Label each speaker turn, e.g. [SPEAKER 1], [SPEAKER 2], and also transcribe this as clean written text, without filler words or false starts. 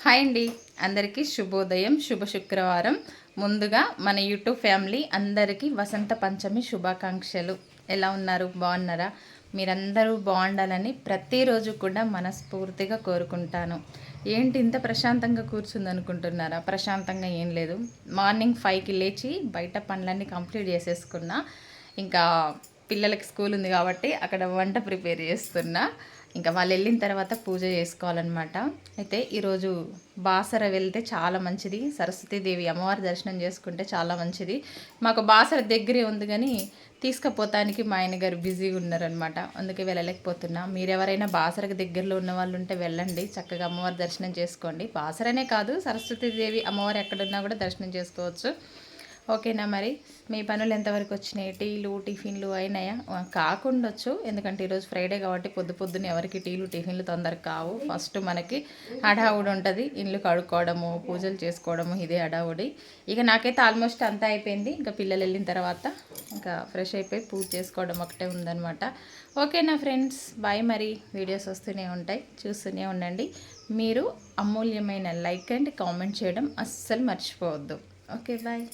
[SPEAKER 1] Hi అండి, అందరికీ శుభోదయం, శుభ శుక్రవారం. ముందుగా మన యూట్యూబ్ ఫ్యామిలీ అందరికీ వసంత పంచమి శుభాకాంక్షలు. ఎలా ఉన్నారు? బాగున్నారా? మీరందరూ బాగుండాలని ప్రతిరోజు కూడా మనస్ఫూర్తిగా కోరుకుంటాను. ఏంటి ఇంత ప్రశాంతంగా కూర్చుంది అనుకుంటున్నారా? ప్రశాంతంగా ఏం లేదు. మార్నింగ్ 5కి లేచి బయట పనులన్నీ కంప్లీట్ చేసేసుకున్నా. ఇంకా పిల్లలకి స్కూల్ ఉంది కాబట్టి అక్కడ వంట ప్రిపేర్ చేస్తున్నా. ఇంకా వాళ్ళు వెళ్ళిన తర్వాత పూజ చేసుకోవాలన్నమాట. అయితే ఈరోజు బాసర వెళ్తే చాలా మంచిది. సరస్వతీదేవి అమ్మవారి దర్శనం చేసుకుంటే చాలా మంచిది. మాకు బాసర దగ్గరే ఉంది కానీ తీసుకుపోతానికి మా ఆయన గారు బిజీగా ఉన్నారనమాట. అందుకే వెళ్ళలేకపోతున్నా. మీరెవరైనా బాసరకు దగ్గరలో ఉన్న వాళ్ళు ఉంటే వెళ్ళండి, చక్కగా అమ్మవారి దర్శనం చేసుకోండి. బాసరనే కాదు, సరస్వతీదేవి అమ్మవారు ఎక్కడున్నా కూడా దర్శనం చేసుకోవచ్చు. ఓకేనా? మరి మీ పనులు ఎంతవరకు వచ్చినాయి? టీలు టిఫిన్లు అయినాయా? కాకుండొచ్చు, ఎందుకంటే ఈరోజు ఫ్రైడే కాబట్టి పొద్దున్నే ఎవరికి టీలు టిఫిన్లు తొందరగా కావు. ఫస్ట్ మనకి హడావుడి ఉంటుంది, ఇల్లు కడుక్కోవడము, పూజలు చేసుకోవడము, ఇదే హడావుడి. ఇక నాకైతే ఆల్మోస్ట్ అంతా అయిపోయింది. ఇంకా పిల్లలు వెళ్ళిన తర్వాత ఇంకా ఫ్రెష్ అయిపోయి పూజ చేసుకోవడం ఒకటే ఉందన్నమాట. ఓకేనా ఫ్రెండ్స్, బాయ్. మరి వీడియోస్ వస్తూనే ఉంటాయి, చూస్తూనే ఉండండి. మీరు అమూల్యమైన లైక్ అండ్ కామెంట్ చేయడం అస్సలు మర్చిపోవద్దు. Okay, bye.